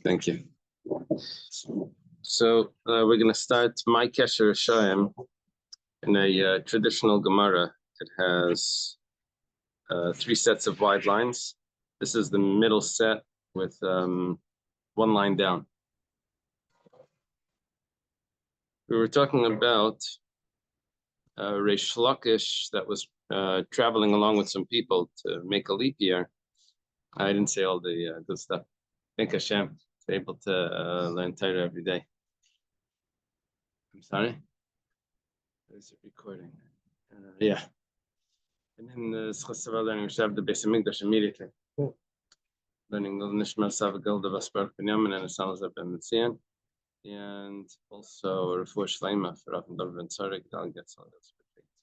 Thank you. So we're going to start my Kesher Shayim in a traditional Gemara. It has 3 sets of wide lines. This is the middle set with 1 line down. We were talking about Reish Lakish that was traveling along with some people to make a leap year. I didn't say all the good stuff. Thank Hashem, able to learn Torah every day. I'm sorry? There's a recording. Yeah. And then the Schasava learning Shav the Beis Hamikdash immediately. Learning the Nishma Savagil the Vasper Pinyamin and Salazar Ben Mitzian. And also Refuah Shleima for Rav David Ben Tzarek. I'll get some of those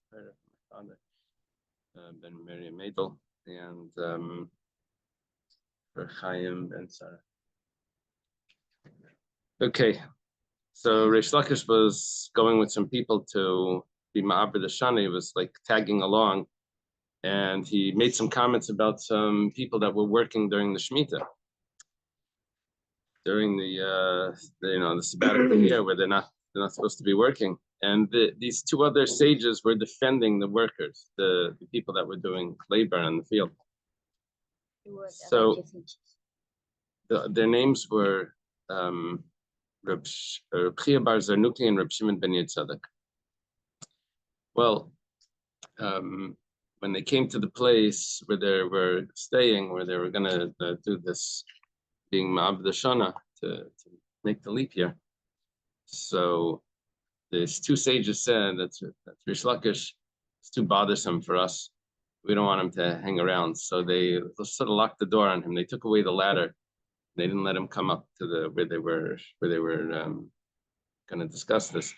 for my father, Ben Mary Madel, and for Chaim Ben Tzarek. Okay, so Reish Lakish was going with some people to be Ma'abed Shana. He was like tagging along, and he made some comments about some people that were working during the Shemitah, during the sabbatical year where they're not supposed to be working. And these 2 other sages were defending the workers, the people that were doing labor in the field. So their names were Reb Chia Bar Zarnuki and Reb Shimon ben Yitzadek. Well, when they came to the place where they were staying, where they were going to do this, being Ma'abed Shana, to make the leap year. So these 2 sages said that Reish Lakish is too bothersome for us. We don't want him to hang around. So they sort of locked the door on him. They took away the ladder. They didn't let him come up to where they were going to discuss this.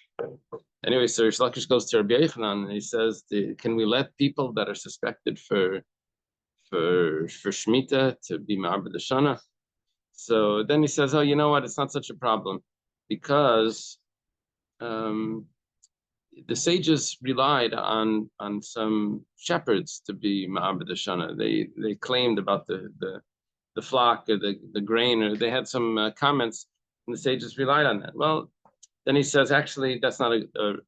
Anyway, so Reish Lakish goes to Rabbi Yochanan and he says, "Can we let people that are suspected for Shemitah to be Ma'abed Shana?" So then he says, "Oh, you know what? It's not such a problem, because the sages relied on some shepherds to be Ma'abed Shana. They claimed about the flock or the grain, or they had some comments, and the sages relied on that." Well, then he says, actually, that's not a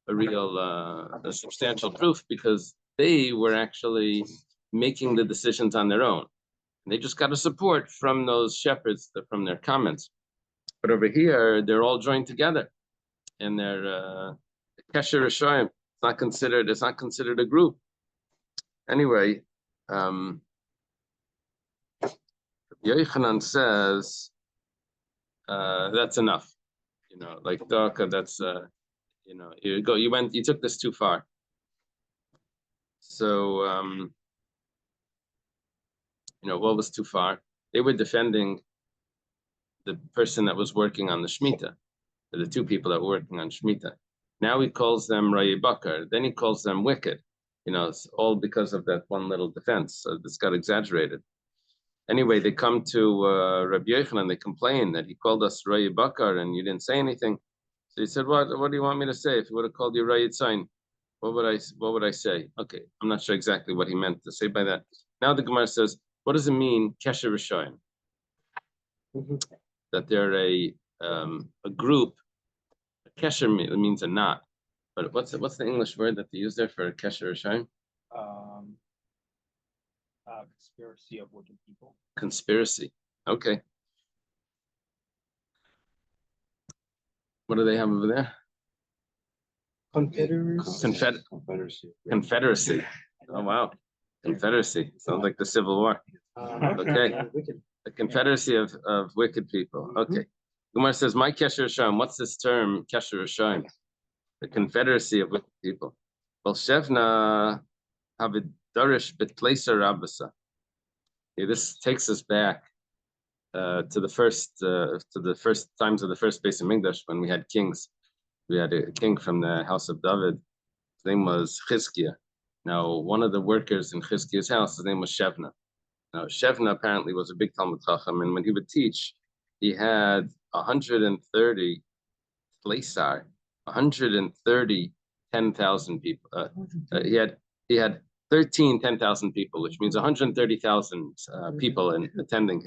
real a substantial proof, because they were actually making the decisions on their own. They just got a support from those shepherds, from their comments. But over here, they're all joined together, and they're Kesher Rishayim. It's not considered a group. Anyway, Yochanan says that's enough. Like Daka, that's you took this too far. So what was too far? They were defending the person that was working on the Shemitah, the 2 people that were working on Shemitah. Now he calls them Rayi Bakar, then he calls them wicked. It's all because of that one little defense. So this got exaggerated. Anyway, they come to Rabbi Yochanan and they complain that he called us Rayi Bakar and you didn't say anything. So he said, what do you want me to say? If he would have called you Rayi Tzayin, what would I say? Okay, I'm not sure exactly what he meant to say by that. Now the Gemara says, what does it mean, Kesher Rishayim? That they're a group. A Kesher means a knot. But what's the English word that they use there for Kesher Rishayim? Conspiracy of wicked people. Conspiracy. Okay. What do they have over there? Confederacy. Oh, wow. Confederacy. Sounds like the Civil War. Okay. The confederacy of wicked people. Okay. Gemara says, my Kesher Rishayim. What's this term, Kesher Rishayim? The confederacy of wicked people. Well, Shevna Havidarish Betleisa Rabasa. This takes us back to the first times of the first Beis Hamikdash, when we had kings. We had a king from the house of David. His name was Chizkiah. Now, one of the workers in Chizkiah's house, his name was Shevna. Now, Shevna apparently was a big Talmud Chacham, and when he would teach, he had 130 Tleisar, 130 10,000 people. He had 10,000 people, which means 130,000 people attending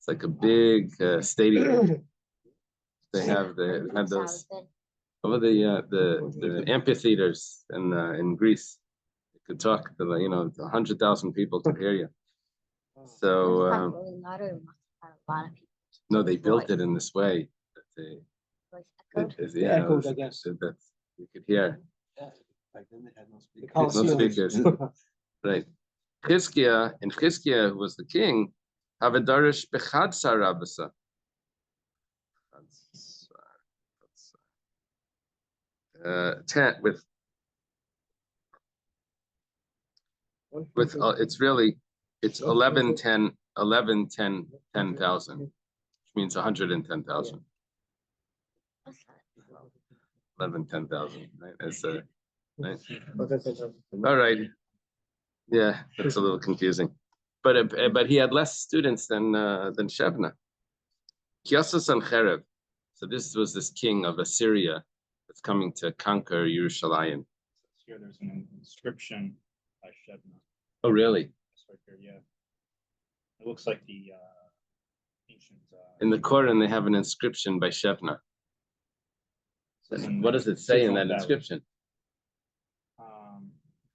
It's like a big stadium. They had those over the amphitheaters in Greece. You could talk to 100,000 people to hear you. So no, they built it in this way that Echoed, I guess. that you could hear. Back then they had no No speakers. speakers. Right. Chizkiah, and Chizkiah, who was the king, have a darish bechad sarabasa. Tent with it's 11, 10, 11, 10, 10,000, which means 110,000. 11, 10,000, right? It's right. All right. Yeah, that's a little confusing, but he had less students than Shebna. Kiasa Sanhedrin. So this king of Assyria that's coming to conquer Yerushalayim. Here there's an inscription by Shebna. Oh, really? It's right here, yeah. It looks like the ancient. In the Quran, they have an inscription by Shebna. What does it say in that inscription?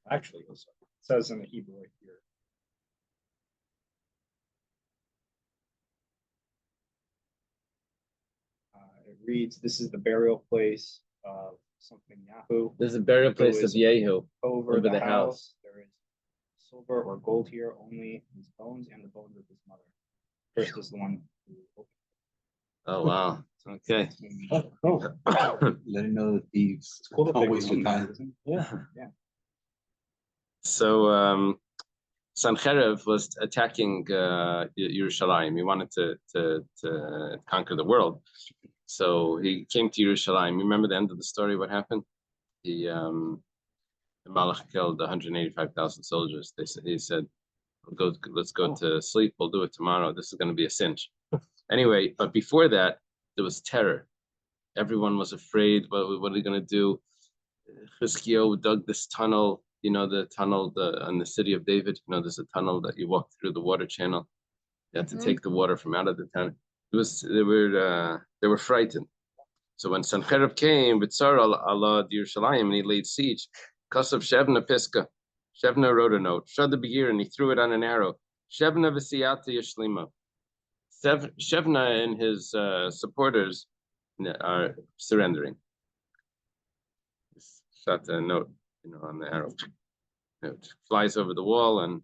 Actually, it says in the Hebrew right here. It reads, "This is the burial place of something Yahoo. There's a burial place of Yehu Over the house. There is silver or gold here, only his bones and the bones of his mother. First is the one who opened." Oh, wow. Okay. Let him know the thieves. It's cool that Don't they waste your own time. that, isn't it? Yeah. So Sanhedrin was attacking Yerushalayim. He wanted to conquer the world. So he came to Yerushalayim. You remember the end of the story? What happened? The Malach killed 185,000 soldiers. He said, let's go to sleep. We'll do it tomorrow. This is going to be a cinch. Anyway, but before that, there was terror. Everyone was afraid. What are they going to do? Chizkiah dug this tunnel. The tunnel in the city of David. There's a tunnel that you walk through the water channel. You had to take the water from out of the tunnel. They were frightened. So when Sanhedrin came with Tsar Allah Yerushalayim and he laid siege, Kasav Shebna Piska, Shebna wrote a note, Shad the Begir, and he threw it on an arrow. Shebna Visiyata Yashlima. Shebna and his supporters are surrendering. Shot a note, on the arrow. It flies over the wall and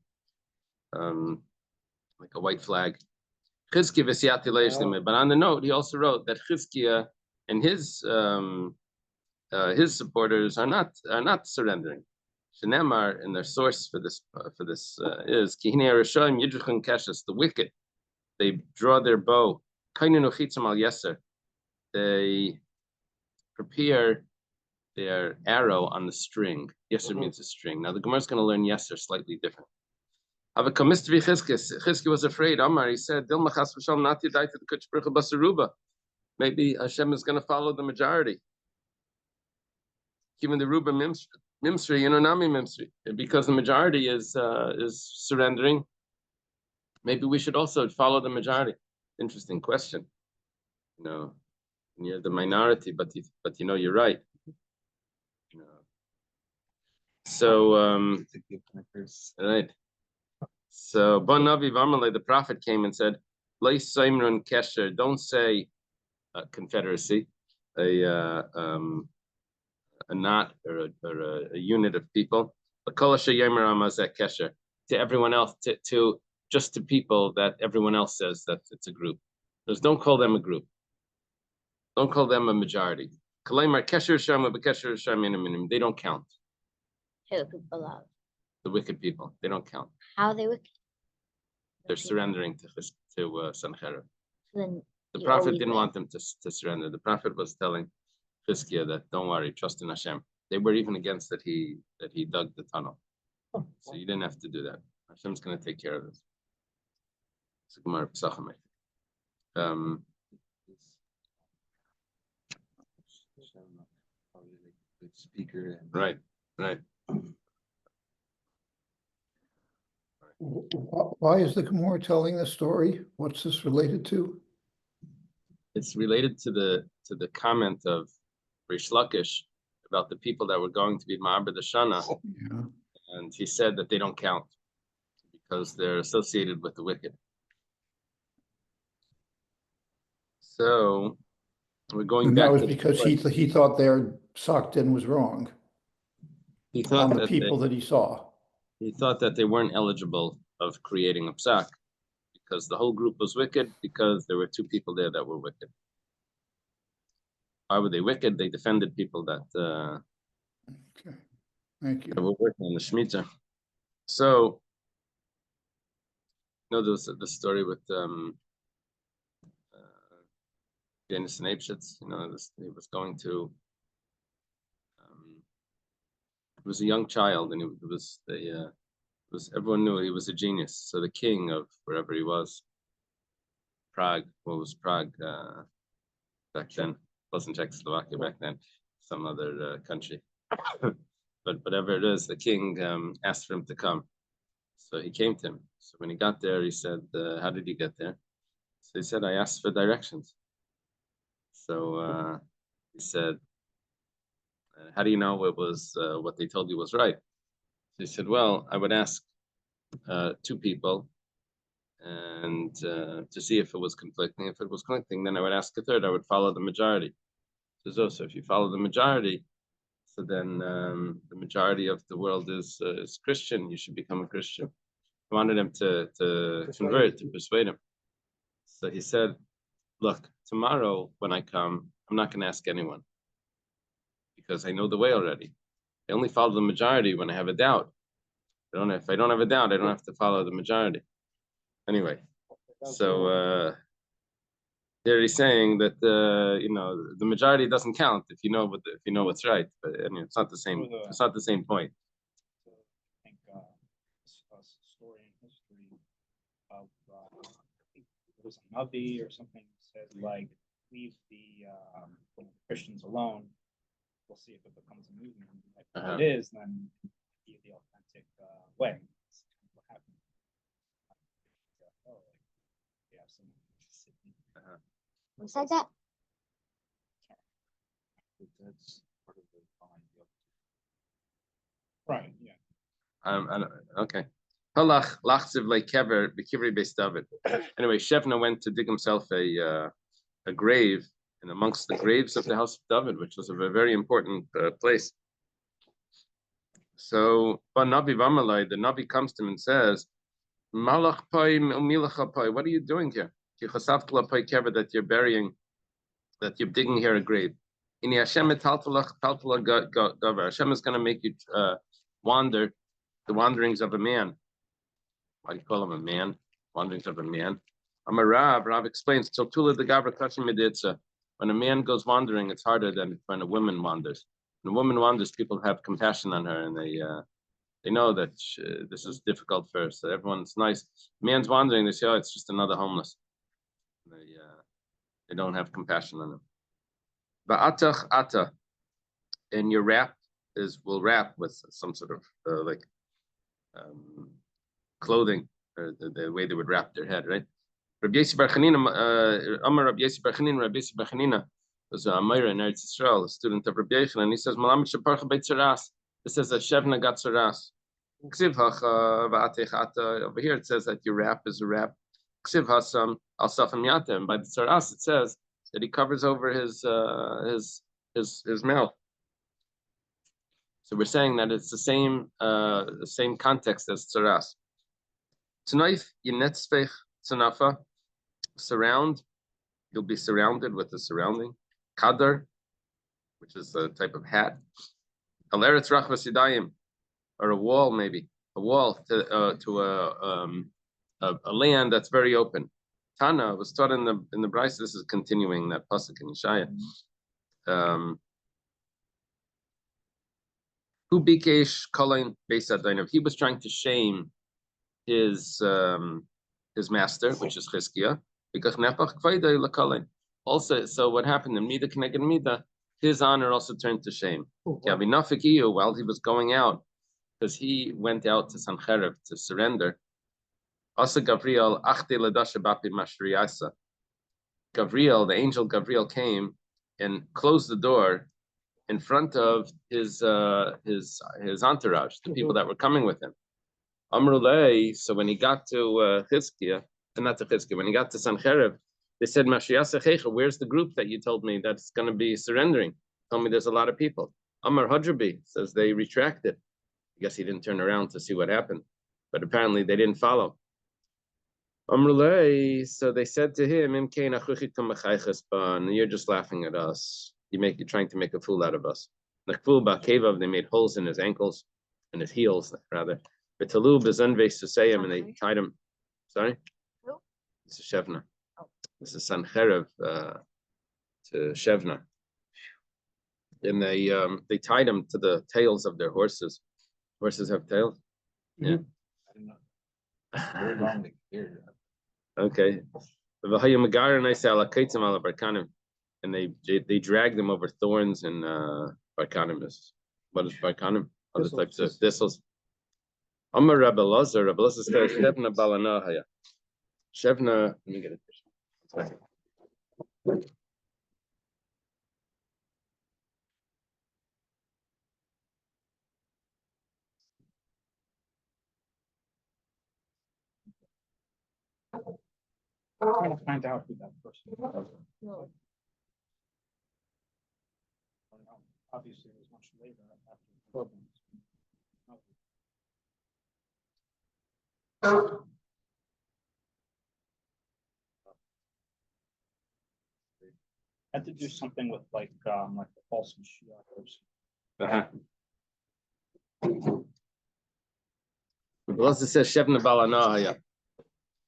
like a white flag. Chizkiah Visiyata Yashlima. But on the note, he also wrote that Chizkiah and his supporters are not surrendering. Shenemar, and their source for this is Kihine Rishayim Yidruchim Keshes, the wicked. They draw their bow. Kainenu Chitzam al Yeser. They prepare their arrow on the string. Yeser means a string. Now the Gemara is going to learn Yeser slightly different. Chizkiah was afraid. Amar, he said, Dil machas v'shal nati daita the Kodesh Baruch Hu basaruba. Maybe Hashem is going to follow the majority. Even the Ruba Mimsri, Nami Mimsri. Because the majority is surrendering, maybe we should also follow the majority. Interesting question. You're the minority, but you're right. So right. So Bon Navi Vamalei, the prophet, came and said, Lei Saimron Kesher, don't say confederacy, a knot or a unit of people. To everyone else, to just to people that everyone else says that it's a group. Just don't call them a group. Don't call them a majority. They don't count. The wicked people. They don't count. How are they wicked? They're surrendering to Sanhedrin. Then The you prophet always didn't win. want them to surrender. The prophet was telling Chizkiah that don't worry, trust in Hashem. They were even against that he dug the tunnel. So you didn't have to do that. Hashem's going to take care of this. It's a Gemara Pesachim. Speaker. Right. Why is the Gemara telling this story? What's this related to? It's related to the comment of Rish Lakish about the people that were going to be Ma'abed Shana, Yeah. and he said that they don't count because they're associated with the wicked. So we're going And back that was to because he thought their Saktin was wrong he on thought the that people that he saw. he thought that they weren't eligible of creating a psak because the whole group was wicked because there were two people there that were wicked. Why were they wicked? They defended people that Okay, thank that you. were working on the Shemitah. So, you know, there's the story with Dennis and Apeshitz, you know, he was going to, he was a young child, and everyone knew he was a genius. So the king of wherever he was, Prague, what was Prague back then? It wasn't Czechoslovakia back then, some other country. But whatever it is, the king asked for him to come. So he came to him. So when he got there, he said, how did you get there? So he said, I asked for directions. So he said, how do you know it was what they told you was right? So he said, well, I would ask two people and to see if it was conflicting. If it was conflicting, then I would ask a third. I would follow the majority. So if you follow the majority, so then the majority of the world is Christian. You should become a Christian. I wanted him to convert, to persuade him. So he said, look, tomorrow when I come, I'm not going to ask anyone because I know the way already. I only follow the majority when I have a doubt. If I don't have a doubt, I don't have to follow the majority. Anyway, so there he's saying that you know, the majority doesn't count if you know what's right. But I mean, it's not the same. It's not the same point. I think a story in history of it was a Navi or something said like leave the Christians alone. We'll see if it becomes a movement. If it is, then be the authentic way. That's kind of what happened. Who said that? That's part of the behind the Right. Yeah. I don't, okay. Halach lachziv lekever b'kivri beis David. Anyway, Shevna went to dig himself a grave, and amongst the graves of the house of David, which was a very important place. So, the Navi comes to him and says, Malach pai umilacha pai, what are you doing here? That you're burying, that you're digging here a grave. Hashem is going to make you wander the wanderings of a man. Why do you call him a man? Wanderings of a man. Rav explains, when a man goes wandering, it's harder than when a woman wanders. When a woman wanders, people have compassion on her, and they know that this is difficult for her. So everyone's nice. Man's wandering, they say, oh, it's just another homeless. They don't have compassion on him. Ba'atach ata, and your wrap will wrap with some sort of clothing, or the way they would wrap their head, right? Rabbi Yossi Bar Chanina, Amar Rabbi Yossi Bar Chanina was a Amira in Eretz Yisrael, a student of Rabbi Yechon, and he says, Malamed sheparcha beit tzaras. This says that Shevna got tzaras. Over here it says that your wrap is a wrap. And by the tzaras it says that he covers over his mouth. So we're saying that it's the same context as tzaras. Tonight, yinetzvech tzanafa, surround. You'll be surrounded with the surrounding. Kadar, which is a type of hat. Aleretz rachvas yadayim, or a wall maybe, a wall to a land that's very open. Tana was taught in the Bryce. This is continuing that pasuk in Yeshaya. Who bikesh kolain beisadainav? He was trying to shame his master, which is Chizkiah, because nepach kvayda lakalain. Also, so what happened in Mida Keneged Mida, his honor also turned to shame. While he was going out, because he went out to Sanhedrin to surrender, Also, Gabriel, Gabriel, the angel Gabriel came and closed the door in front of his entourage, the people that were coming with him. Amrulay, so when he got to Chizkiah, not to Chizkiah, when he got to Sanhedrin, they said, Mashiach, where's the group that you told me that's going to be surrendering? Told me there's a lot of people. Amar Hadrabi says they retracted. I guess he didn't turn around to see what happened, but apparently they didn't follow. Amrulay, so they said to him, you're just laughing at us. You're trying to make a fool out of us. They made holes in his ankles, in his heels, rather. And they tied him. Sorry? No. This is Shevna. Oh. This is Sanhedrin to Shevna. And they tied him to the tails of their horses. Horses have tails? Yeah. I don't know. Very long to hear. Okay. And they dragged them over thorns and barkanim. What is barkanim? Other types of thistles. Amar Rabbi Lazar says Shevna balanahaya. Shevna, let me get it. I'm trying to find out who that person was. No. Obviously, it was much later after the program. Had to do something with like the false Mashiach person. It says Shevna balanahaya.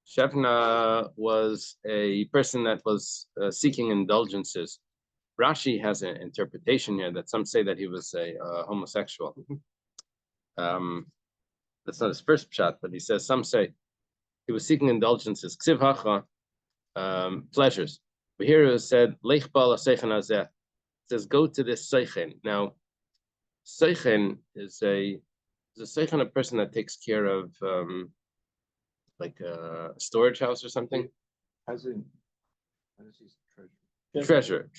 Shevna was a person that was seeking indulgences. Rashi has an interpretation here that some say that he was a homosexual. That's not his first pshat, but he says some say he was seeking indulgences. Ksiv hacha, pleasures. But here it said Leich bala seichen hazeh. It says go to this seichen. Now, seichen is a seichen, a person that takes care of like a storage house or something. Treasure.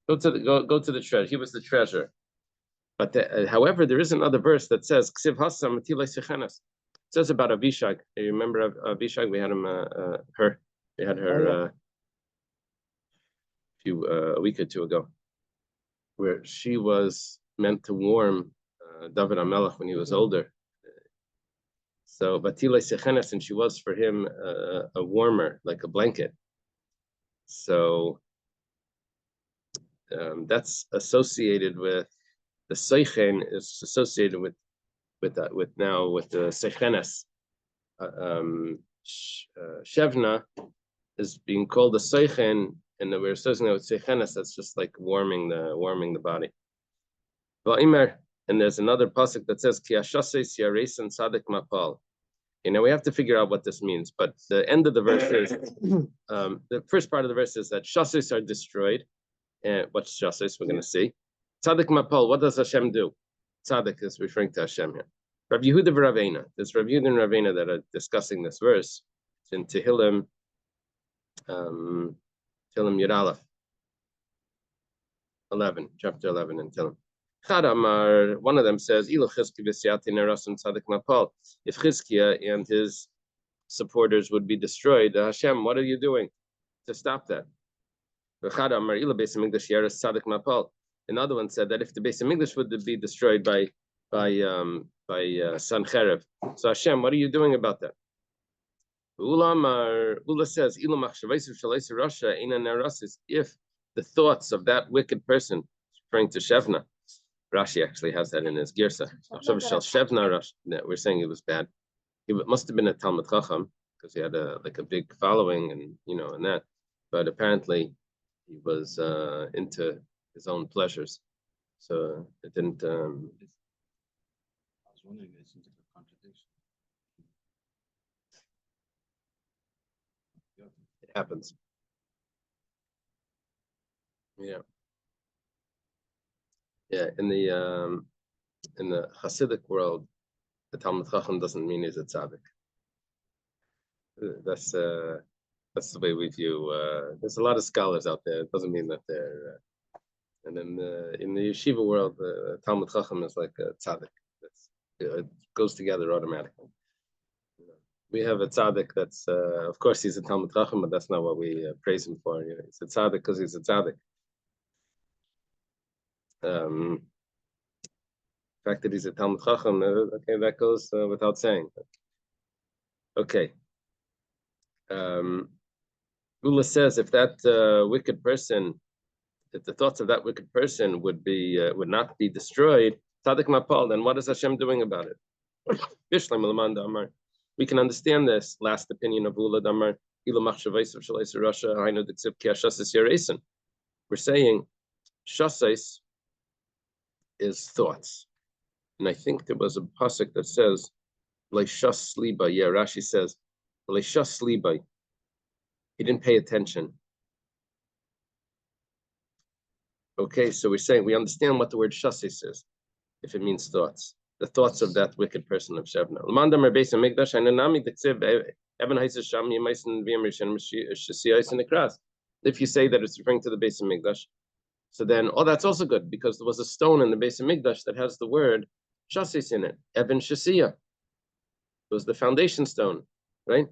Go to the treasure. He was the treasure. But however, there is another verse that says Ksiv hasam matilei sechenes. It says about Avishag. You remember Avishag? We had him we had her a week or two ago, where she was meant to warm David HaMelech when he was older. So Batilei Sechenes, and she was for him a warmer, like a blanket. So that's associated with the Seichen is associated with the Sechenes. Shevna is being called the Seichen, and we're associating it with Sechenes. That's just like warming the body. And there's another pasuk that says Ki Ashaseis Yareisen Sadik Mapal. We have to figure out what this means, but the end of the verse is, the first part of the verse is that Shasis are destroyed. And what's Shasis? We're going to see. Tzadik Mapal, what does Hashem do? Tzadik is referring to Hashem here. Rav Yehuda and Ravena. There's Rav Yehuda and Ravena that are discussing this verse. It's in Tehillim, Tehillim Yud Aleph 11, chapter 11 in Tehillim. One of them says, if Chizkiah and his supporters would be destroyed, Hashem, what are you doing to stop that? Another one said that if the Beis Hamikdash would be destroyed by Sanhedrin, so Hashem, what are you doing about that? Ula says, if the thoughts of that wicked person, referring to Shevna, Rashi actually has that in his Girsa. We're saying it was bad. He must have been a Talmud Chacham because he had a big following and that. But apparently he was into his own pleasures, so it didn't. I was wondering, it seems like a contradiction. It happens. Yeah, in the Hasidic world, the Talmud Chacham doesn't mean he's a tzaddik. That's the way we view. There's a lot of scholars out there. It doesn't mean that they're. And then in the yeshiva world, Talmud Chacham is like a tzaddik. It goes together automatically. We have a tzaddik that's, of course, he's a Talmud Chacham, but that's not what we praise him for. You know, he's a tzaddik because he's a tzaddik. The fact that he's a Talmud Chacham, okay, that goes without saying. Okay. Ula says if that wicked person, if the thoughts of that wicked person would not be destroyed, tzaddik mapal, then what is Hashem doing about it? We can understand this last opinion of Ula Damar. We're saying shasais is thoughts, and I think there was a pasuk that says leishas sliba. Yeah, Rashi says leishas sliba. He didn't pay attention. Okay, so we're saying we understand what the word shasais is, if it means thoughts, the thoughts of that wicked person of Shebna. If you say that it's referring to the Beis Hamikdash, so then, that's also good, because there was a stone in the Beis Hamikdash that has the word shasais in it, Eben Shasiya. It was the foundation stone, right?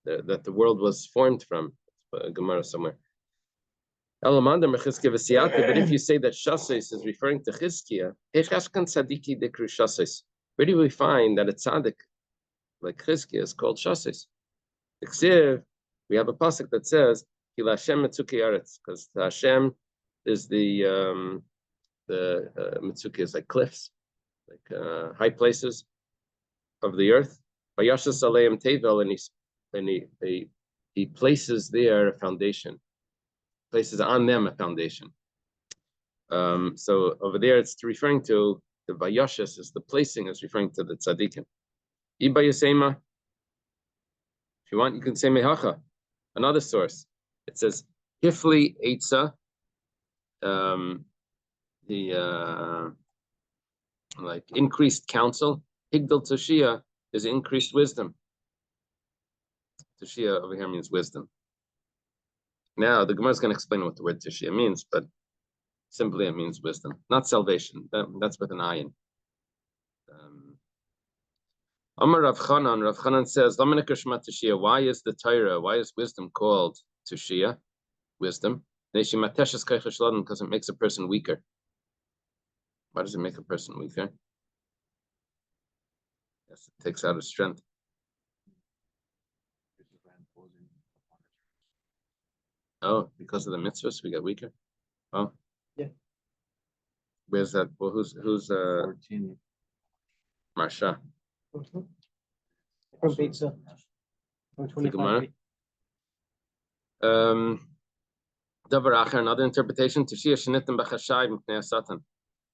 That the world was formed from. Gemara somewhere. But if you say that shasais is referring to Chizkiah, where do we find that a tzaddik like Chizkiah is called shasais? We have a pasuk that says, because Hashem is the Mitzuki is like cliffs, like high places of the earth. Vayashas aleim tevel, and he places there a foundation, places on them a foundation. So over there it's referring to the Vayashas, is the placing, is referring to the tzaddikim. Iba Yasema, if you want, you can say Mehacha. Another source, it says Hifli Eitza. Like increased counsel. Higdal Toshia is increased wisdom. Toshia over here means wisdom. Now the Gemara is going to explain what the word Toshia means, but simply it means wisdom, not salvation. That's with an ayin. Amar Rav Chanan. Rav Chanan says, why is the Torah, why is wisdom called Toshia? Wisdom. Because it makes a person weaker. Why does it make a person weaker? Yes, it takes out his strength. Oh, because of the mitzvahs, we get weaker. Oh, yeah. Where's that? Well, who's 14. Marsha? From pizza. From 25. Another interpretation,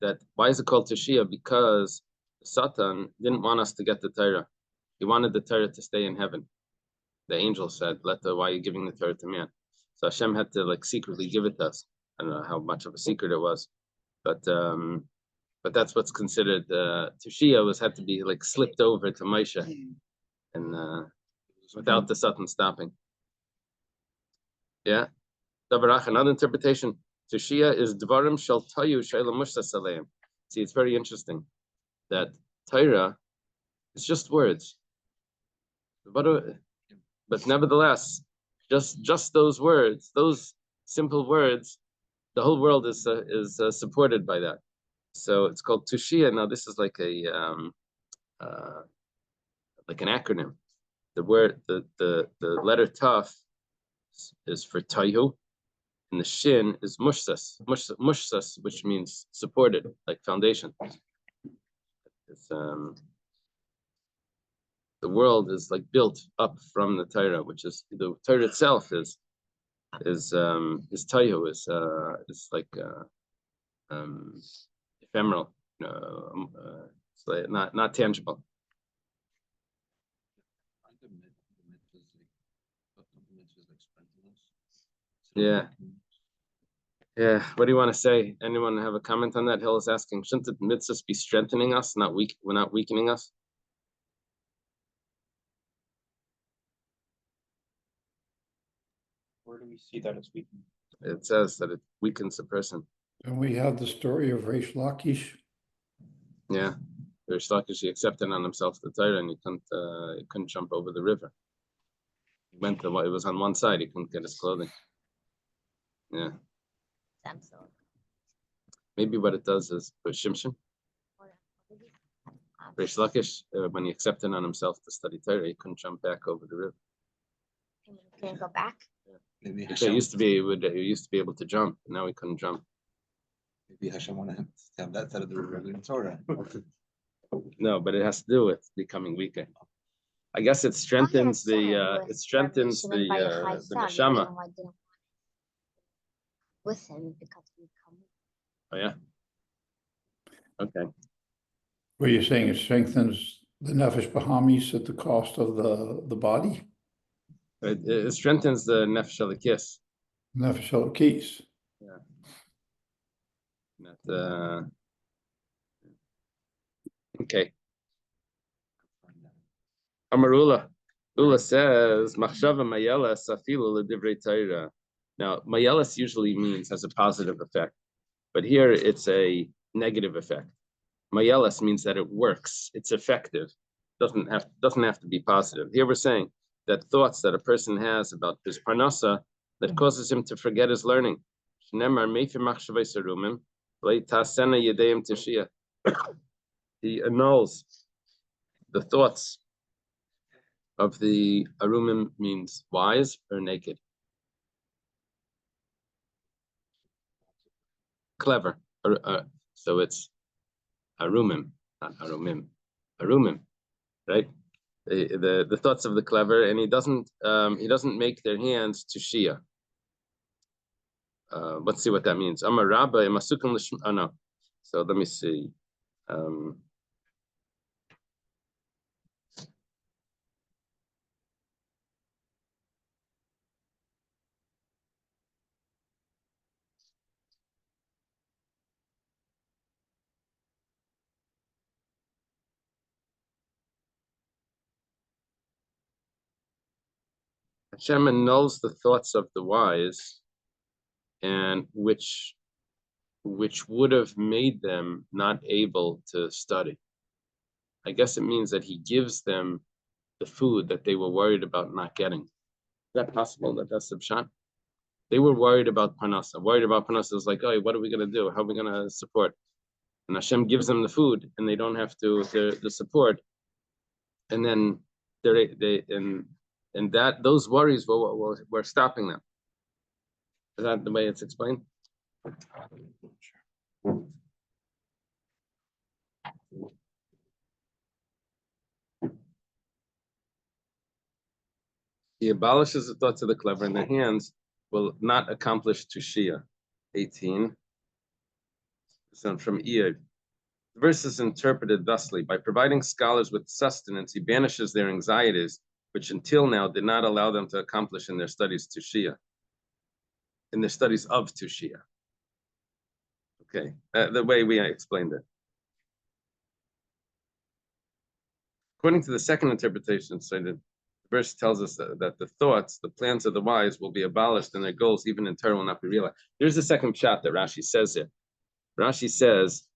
that why is it called Tashia? Because Satan didn't want us to get the Torah. He wanted the Torah to stay in heaven. The angel said, why are you giving the Torah to man? So Hashem had to secretly give it to us. I don't know how much of a secret it was, but that's what's considered Tashia, had to be slipped over to Moshe, and without the Satan stopping. Yeah. Another interpretation, Toshia is Dvarim Shel Tayu Sheila Mushtas Aleim. See, it's very interesting that Torah is just words, but nevertheless, just those words, those simple words, the whole world is supported by that. So it's called Toshia. Now this is like an acronym. The word, the letter Taf is for Tayu, and the Shin is Mushsas, which means supported, like foundation. It's, the world is built up from the Torah, which is the Torah itself is Tayu, is ephemeral, it's not tangible. Yeah. Yeah. What do you want to say? Anyone have a comment on that? Hill is asking, shouldn't the mitzvahs be strengthening us, not weakening us? Where do we see that it's weakened? It says that it weakens a person. And we have the story of Reish Lakish. Yeah. There's Lakish, he accepted on himself the Torah and he couldn't jump over the river. He went to it was on one side, he couldn't get his clothing. Yeah. Maybe what it does is for Shimshon, Reish Lakish, when he accepted on himself to study Torah, he couldn't jump back over the river. Can you go back? Maybe He Hashem, used to be able to jump, and now he couldn't jump. maybe Hashem wanted him to have that side of the river in Torah. No, but it has to do with becoming weaker. I guess it strengthens the neshama. With him because we come. Oh yeah. Okay. Were you saying it strengthens the Nefesh Bahamis at the cost of the body? It strengthens the nefesh elokis. Nefesh Elokis. Okay. Amarula. Ula says, Machshava Mayelas Afilu L'divrei Torah. Now, Mayelas usually has a positive effect, but here it's a negative effect. Mayelas means that it works, it's effective, doesn't have to be positive. Here we're saying that thoughts that a person has about his parnasa that causes him to forget his learning. He annuls the thoughts of the arumim, means wise or naked. Clever. So it's arumim, not arumim. Arumim, right? The thoughts of the clever, and he doesn't make their hands to Shia. Let's see what that means. Amar Rabba imasukan l'shma. Oh no. So let me see. Hashem annuls the thoughts of the wise, and which would have made them not able to study. I guess it means that he gives them the food that they were worried about not getting. Is that possible? That's the pshat? They were worried about parnasa. Worried about parnasa is like, oh, what are we going to do? How are we going to support? And Hashem gives them the food, and they don't have to the support. And then and that those worries were stopping them. Is that the way it's explained? He abolishes the thoughts of the clever, and their hands will not accomplish tushia. 18. So from Iyad. The verse is interpreted thusly: by providing scholars with sustenance, he banishes their anxieties, which until now did not allow them to accomplish in their studies tushia. In their studies of tushia. Okay, the way we explained it. According to the second interpretation, so the verse tells us that the thoughts, the plans of the wise will be abolished and their goals, even in Torah, will not be realized. Here's the second shot that Rashi says here. Rashi says,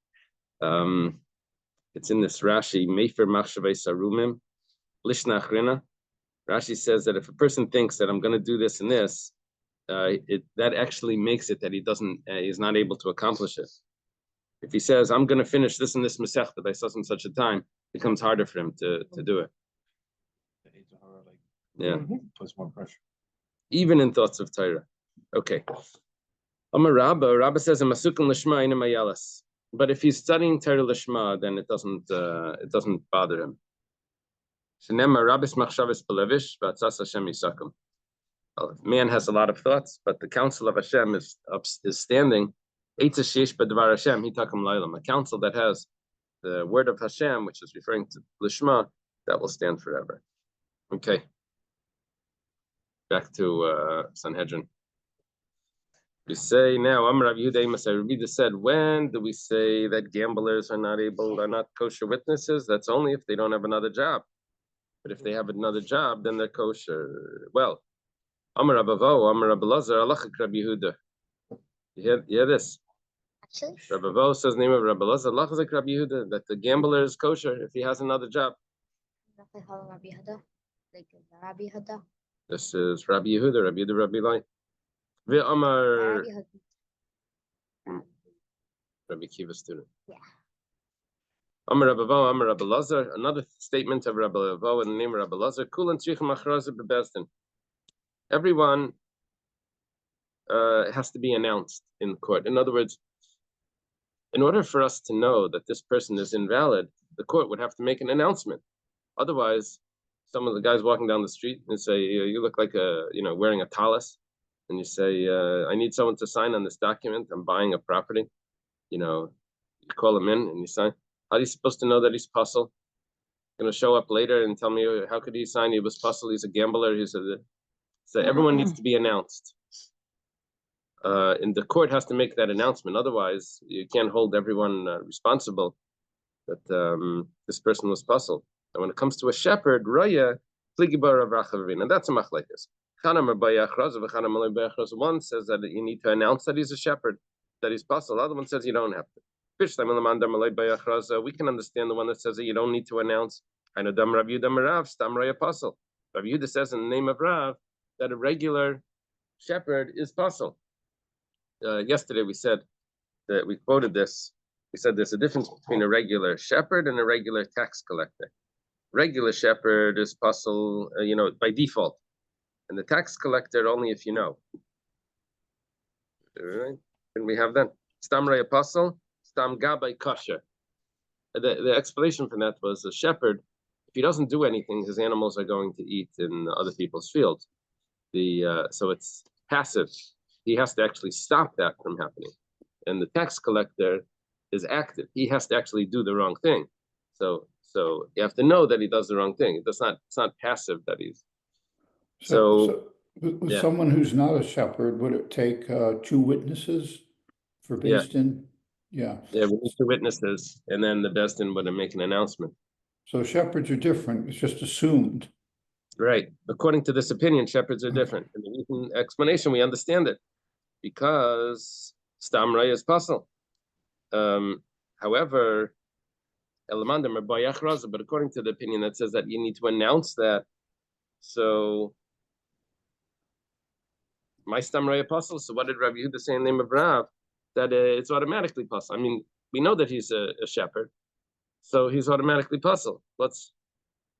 it's in this Rashi, Mefer Machshavei Sarumim, Lishna Achrina. Rashi says that if a person thinks that I'm going to do this and this, that actually makes it that he's not able to accomplish it. If he says, I'm going to finish this and this Masechta by such and such a time, it becomes harder for him to do it. Yeah. Puts more pressure. Even in thoughts of Torah. Okay. Amar Rabba says, but if he's studying Torah Lishma, then it doesn't bother him. Well, man has a lot of thoughts, but the counsel of Hashem is standing. A counsel that has the word of Hashem, which is referring to Lishma, that will stand forever. Okay. Back to Sanhedrin. We say now, Amar Yehuda said, when do we say that gamblers are not kosher witnesses? That's only if they don't have another job. But if they have another job, then they're kosher. Well, Amar Rabbi Vo, Amar Rabbi Lazar, Alachik Rabbi Yehuda. You hear this? Actually, Rabbi Vo says the name of Rabbi Lazar, Alachik Rabbi Yehuda, that the gambler is kosher if he has another job. Rabbi Hada, Rabbi Hada, like Rabbi Hada, This is Rabbi Yehuda, Rabbi Lai. Vi Amar Rabbi Hada. Rabbi Kiva student. Yeah. Amar Rabbi Vo, Amar Rabbi Lazar, another statement of Rabbi Vo in the name of Rabbi Lazar, Kulan Tzrichem Achraza Bebesdin. Everyone has to be announced in court. In other words, in order for us to know that this person is invalid, the court would have to make an announcement. Otherwise, some of the guys walking down the street and say, "You look like wearing a tallis," and you say, "I need someone to sign on this document. I'm buying a property." You call him in and you sign. How are you supposed to know that he's puzzle? Going to show up later and tell me how could he sign? He was puzzle. He's a gambler. So everyone needs to be announced. And the court has to make that announcement. Otherwise, you can't hold everyone responsible that this person was puzzled. And when it comes to a shepherd, Raya, and that's a machlekes. One says that you need to announce that he's a shepherd, that he's puzzled. The other one says you don't have to. We can understand the one that says that you don't need to announce. I know Dam Rav Yudah Stam Raya puzzle. Rav Yudah says in the name of Rav that a regular shepherd is puzzle. Yesterday we said that we quoted this. We said there's a difference between a regular shepherd and a regular tax collector. Regular shepherd is puzzle, by default, and the tax collector only if you know. All right, and we have then Stam Raya puzzle, Stam Gabay kosher. The explanation for that was a shepherd, if he doesn't do anything, his animals are going to eat in other people's fields. So it's passive. He has to actually stop that from happening. And the tax collector is active. He has to actually do the wrong thing. So you have to know that he does the wrong thing. It's not passive that he's. So with someone who's not a shepherd, would it take two witnesses for Beis Din? Yeah. Yeah, we need two witnesses, and then the Beis Din would make an announcement. So shepherds are different. It's just assumed. Right. According to this opinion, shepherds are different. In the Eaton explanation, we understand it because Stam Raya is puzzle. However, but according to the opinion that says that you need to announce that, so my Stam Raya puzzle. So what did Rabbi Yehuda say in the name of Rav? That it's automatically puzzle. I mean, we know that he's a shepherd, so he's automatically puzzle.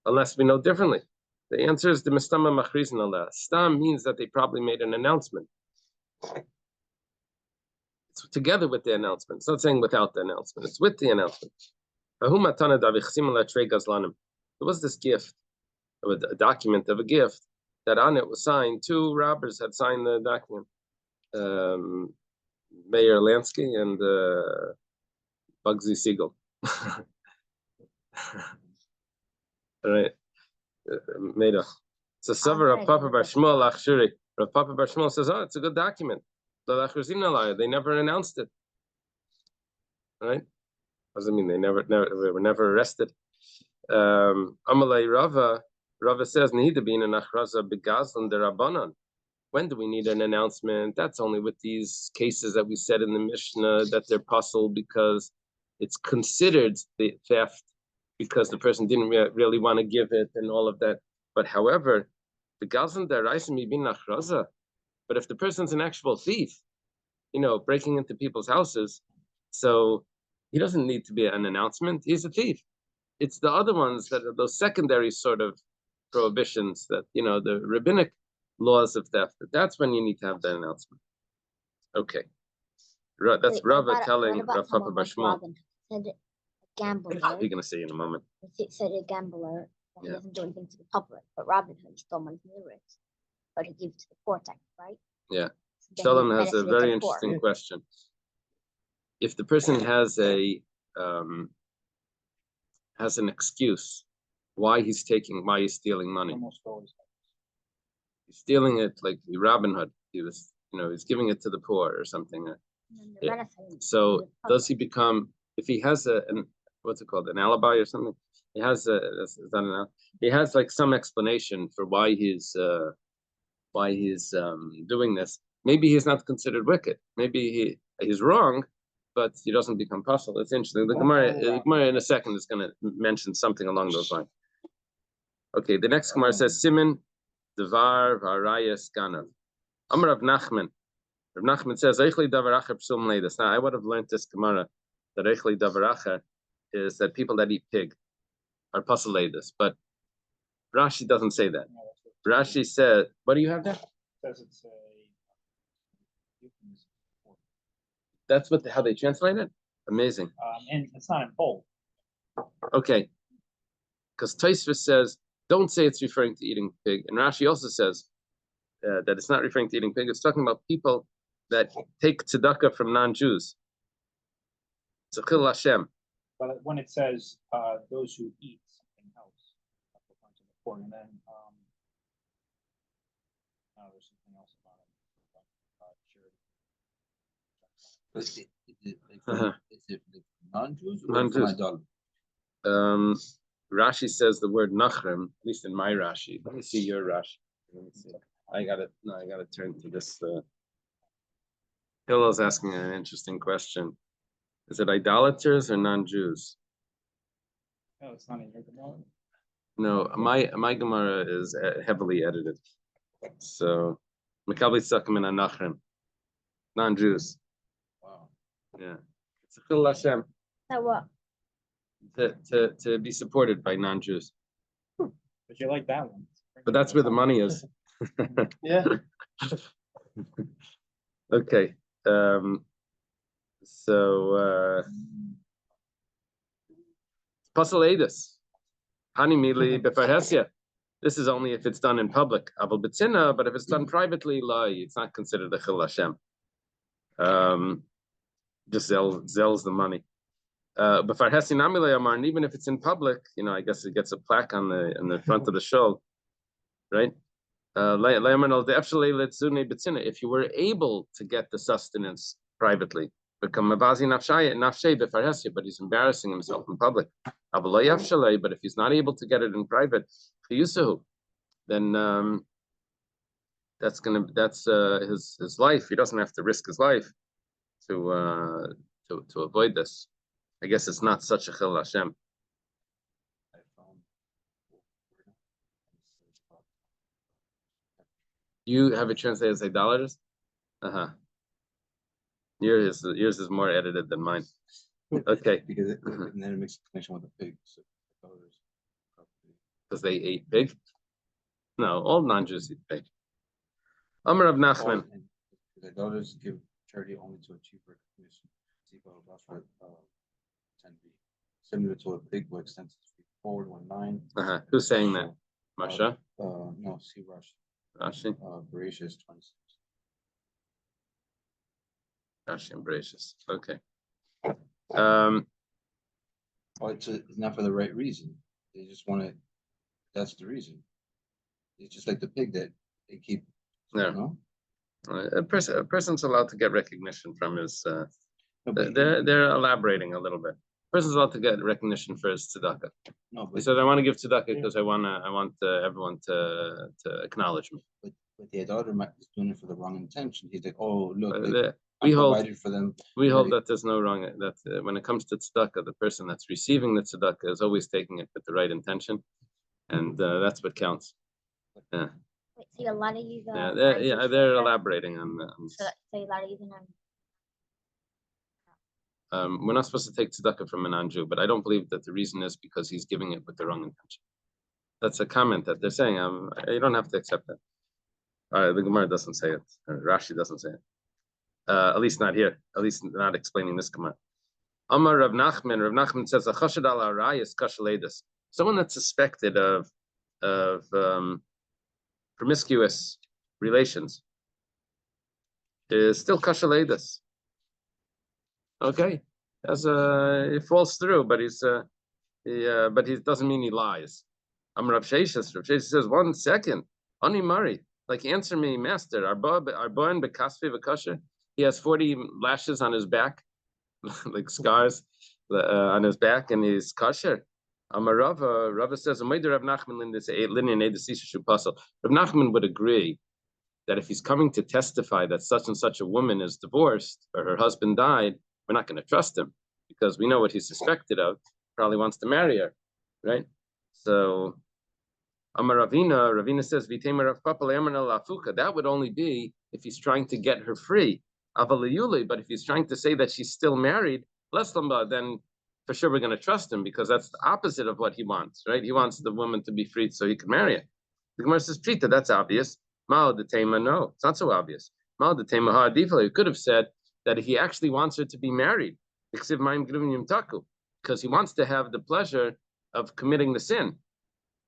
Unless we know differently. The answer is the mistama machrizin Allah. Stam means that they probably made an announcement. It's together with the announcement. It's not saying without the announcement. It's with the announcement. There was this gift, a document of a gift, that on it was signed. Two robbers had signed the document. Mayor Lansky and Bugsy Siegel. All right. Meda. So Savar Rav Papa Bar Shmuel Achshuri. Rav Papa Bar Shmuel says, "Oh, it's a good document. They never announced it. Right? Doesn't mean they were never arrested." Amalei Rava says, "Nihida being an achraza begazlan derabanan." When do we need an announcement? That's only with these cases that we said in the Mishnah that they're puzzled because it's considered the theft because the person didn't really want to give it and all of that. But however, the gazlan deraisim bin achraza. But if the person's an actual thief, breaking into people's houses, so he doesn't need to be an announcement. He's a thief. It's the other ones that are those secondary sort of prohibitions that, the rabbinic laws of theft. That's when you need to have the announcement. Okay. That's Rava telling Rav Papa Bar Shmuel. Said a gambler. You're going to say in a moment. It said a gambler that he doesn't do anything to the public, but Robin Hood stole money from the rich, but he gave it to the poor type, right? Yeah. So Shalom has a very interesting question. If the person has an excuse why he's stealing money. Almost always. He's stealing it like Robin Hood. He was, he's giving it to the poor or something. So does he become, if he has an alibi or something? He has like some explanation for why he's why he's doing this. Maybe he's not considered wicked. Maybe he's wrong, but he doesn't become puzzle. It's interesting. The Gemara in a second is going to mention something along those lines. Okay, the next Gemara says, Siman Devar Varayas Ganav. Amar Rav Nachman. Rav Nachman says, Eichli Davaracha Psum Leidas. Now, I would have learned this Gemara that Eichli Davaracha is that people that eat pig are puzzle Leidas, but Rashi doesn't say that. Rashi said, what do you have there? Says it's That's how they translate it? Amazing. and it's not in bold. Okay. Because Tosfos says, don't say it's referring to eating pig. And Rashi also says that it's not referring to eating pig. It's talking about people that take tzedakah from non-Jews. It's a chil Hashem. But when it says those who eat something else, that's a bunch of the pork, and then there's something else about it. Is it like non-Jews or Non-Jews. from idolatry? Rashi says the word nachrem, at least in my Rashi. Let me see your Rashi. Let me see. I gotta turn to this. Hillel's asking an interesting question. Is it idolaters or non-Jews? No, it's not in your Gemara. No, my Gemara is heavily edited. So, Makabli Sakim and Anachrem, non-Jews. Wow. Yeah, it's a chil Hashem That what? to be supported by non-Jews. But you like that one. But that's where the money is. Yeah. Okay. Pasal Edis. Hani mili befarhesia. This is only if it's done in public. Aval betzina, but if it's done privately, it's not considered a chil Hashem. Just zells the money. Befarhesi namile amar, and even if it's in public, I guess it gets a plaque on the front of the show, right? If you were able to get the sustenance privately, but he's embarrassing himself in public. But if he's not able to get it in private, then that's his life. He doesn't have to risk his life to avoid this. I guess it's not such a chil Hashem. You have it translated as idolaters? Yours is more edited than mine. Okay. Because and then it makes a connection with the pigs. Because they ate pig? No, all non-Jews eat pig. Amar Rav Nachman. The idolaters give charity only to a cheaper commission. Similar to a pig who extends its feet forward 1.9. Who's saying that? Marsha? No, see Rashi. Rashi? Bereshis 26. Rashi and Bereshis. Okay. It's not for the right reason. They just want to. That's the reason. It's just like the pig that they keep. No. A person's allowed to get recognition from his. They're elaborating a little bit. A person's allowed to get recognition for his tzedakah. No, but he said, "I want to give tzedakah because I want everyone to acknowledge me." But the idolater is doing it for the wrong intention. He's like, "Oh, look, we hold for them." We hold that there's no wrong. That when it comes to tzedakah, the person that's receiving the tzedakah is always taking it with the right intention, and that's what counts. Yeah. Wait, so a lot of you they're elaborating on that. So a lot of you we're not supposed to take tzedakah from a non-Jew, but I don't believe that the reason is because he's giving it with the wrong intention. That's a comment that they're saying. You don't have to accept that. The Gemara doesn't say it. Rashi doesn't say it. At least not here. At least not explaining this Gemara. Amar Rav Nachman. Rav Nachman says, "Achashad al arayis kashaledus." Someone that's suspected of promiscuous relations is still kashaledus. Okay, it falls through, but but he doesn't mean he lies. Amar Rav Sheshes. Rav Sheshes says, 1 second, Ani Mari, like answer me, master. Arba and bekasvi v'kasher. He has 40 lashes on his back, like scars on his back, and he's kosher. Amar Rava says, Rav Nachman Rav Nachman would agree that if he's coming to testify that such and such a woman is divorced or her husband died, we're not going to trust him because we know what he's suspected of. Probably wants to marry her, right? So Amar Ravina says, that would only be if he's trying to get her free. But if he's trying to say that she's still married, then for sure we're going to trust him because that's the opposite of what he wants, right? He wants the woman to be freed so he can marry her. The Gemara says, Prita, that's obvious. Mao the Tema, no, it's not so obvious. Mao the Tema Ha'adifla, he could have said that he actually wants her to be married because he wants to have the pleasure of committing the sin.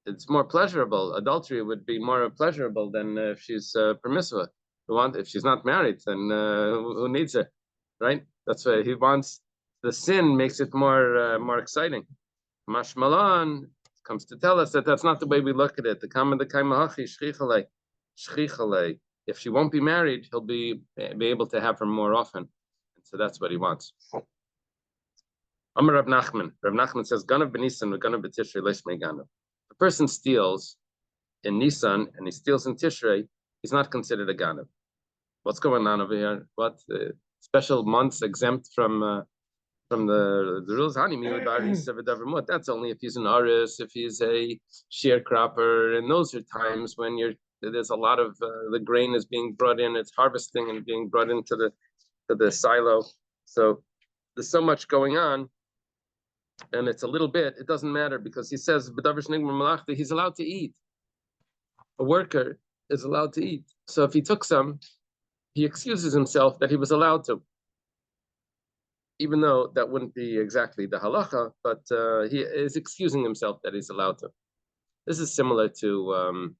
It's more pleasurable. Adultery would be more pleasurable than if she's permissive. If she's not married, then who needs her, right? That's why he wants. The sin makes it more exciting. Mashmalan comes to tell us that that's not the way we look at it. The kaimahachi shchichalei. If she won't be married, he'll be able to have her more often. So that's what he wants. Amar Rav Nachman. Rav Nachman says, "Ganav b'Nisan, v'ganav b'Tishrei leishmei ganav." A person steals in Nisan and he steals in Tishrei, he's not considered a ganav. What's going on over here? What special months exempt from the rules? That's only if he's an aris, if he's a sharecropper, and those are times when there's a lot of the grain is being brought in, it's harvesting and being brought into the silo. So there's so much going on. And it's a little bit, it doesn't matter because he says, he's allowed to eat. A worker is allowed to eat. So if he took some, he excuses himself that he was allowed to. Even though that wouldn't be exactly the halacha, but he is excusing himself that he's allowed to. This is similar to,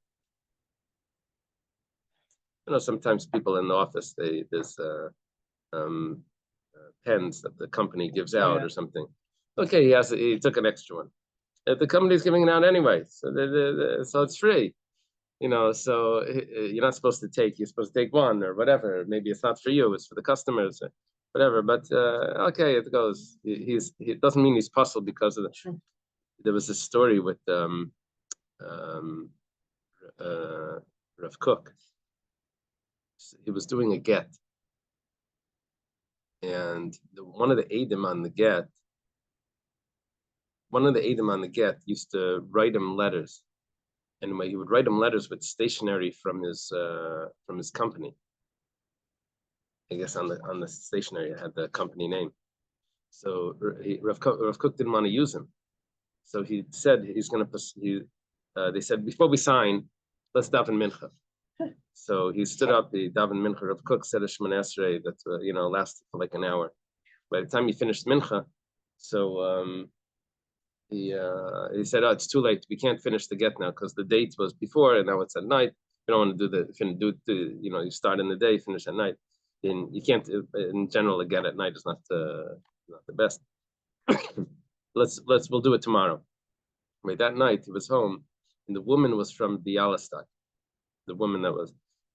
sometimes people in the office, there's pens that the company gives out or something. Okay, he took an extra one. The company's giving it out anyway, so so it's free. So you're not supposed to take. You're supposed to take one or whatever. Maybe it's not for you; it's for the customers, or whatever. But okay, it goes. It doesn't mean he's puzzled because of the. There was a story with Rav Kook. He was doing a get, and one of the Eidim on the get. One of the Eidim on the get used to write him letters, and he would write him letters with stationery from his company. I guess on the stationery it had the company name. So Rav Kook didn't want to use him, so he said he's going to. They said before we sign, let's daven mincha. So he stood up, the daven mincha. Rav Kook said a Shemona Esrei that lasted for like an hour. By the time he finished mincha, so. He said, "Oh, it's too late. We can't finish the get now because the date was before, and now it's at night. You don't want to you start in the day, finish at night. And you can't. In general, a get at night is not the best. We'll do it tomorrow." Right, that night he was home, and the woman was from Bialystok. The woman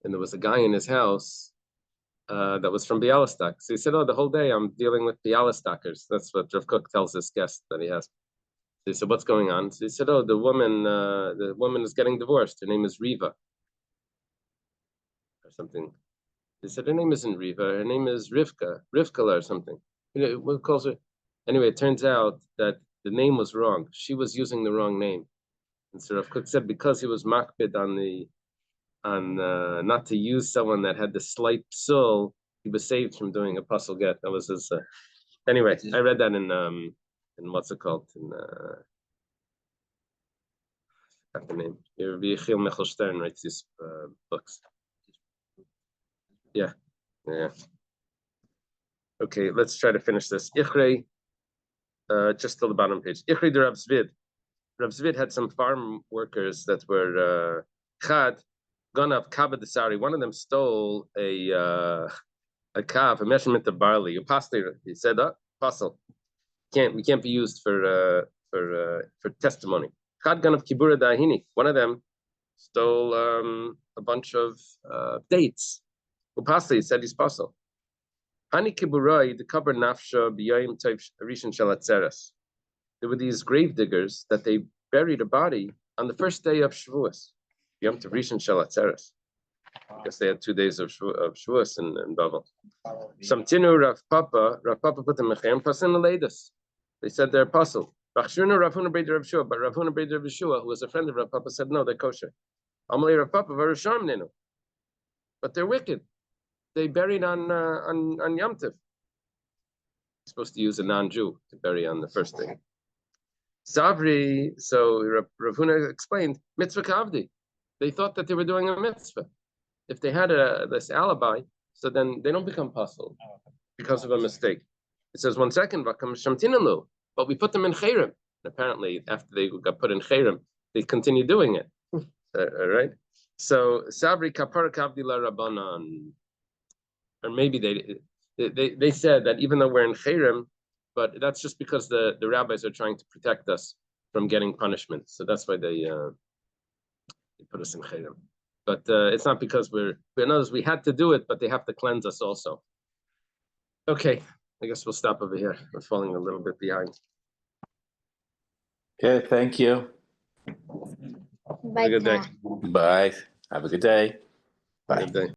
and there was a guy in his house that was from Bialystok. So he said, "Oh, the whole day I'm dealing with Bialystokers." That's what Rav Kook tells this guest that he has. They said, "What's going on?" So he said, "Oh, the woman is getting divorced. Her name is Riva, or something." They said, "Her name isn't Riva. Her name is Rivka or something." What calls her? Anyway, it turns out that the name was wrong. She was using the wrong name, and so Rav Kook said because he was makbid on not to use someone that had the slight psul, he was saved from doing a puzzle get. That was his. Anyway, I read that in what's it called? In I forgot the name. Yechiel Michel Stern writes these books. Yeah. Okay, let's try to finish this. Ichrei, just till the bottom page. Ichrei de Rav Zvid. Rav Zvid had some farm workers that were Chad, Ganav Kavod Desari. One of them stole a kav, a measurement of barley. He said, "Puzzle. We can't be used for testimony." Chad Ganav Kibura Dahini. One of them stole a bunch of dates. Upasli said he's puzzle. Hani Kiburai the kabar nafsha b'yayim type rishon shalatzeres. There were these grave diggers that they buried a body on the first day of Shavuos. Yom Tov Rishon Shalatzeres. I guess they had 2 days of Shavuos in Bavel. follow the, Samtinu Rav Papa put them in Pasin Aledus. They said they're apostle. Rachshuna Rav Huna Beit Rav Shua, but Rav Huna Beit Rav Shua, who was a friend of Rav Papa, said no, they're kosher. Amalei Rav Papa Varasham Nenu. But they're wicked. They buried on Yom Tov. Supposed to use a non-Jew to bury on the first day. Savri, so Rav Huna explained, mitzvah kavdi. They thought that they were doing a mitzvah. If they had this alibi, so then they don't become apostle because of a mistake. It says 1 second, but we put them in chayrim. Apparently, after they got put in chayrim, they continue doing it. All right. So Sabri kapara kavdi la rabbanan, or maybe they said that even though we're in chayrim, but that's just because the rabbis are trying to protect us from getting punishment. So that's why they put us in chayrim. But it's not because we had to do it, but they have to cleanse us also. Okay, I guess we'll stop over here. We're falling a little bit behind. Okay, thank you. Have a good day. Bye. Have a good day. Bye. Good day.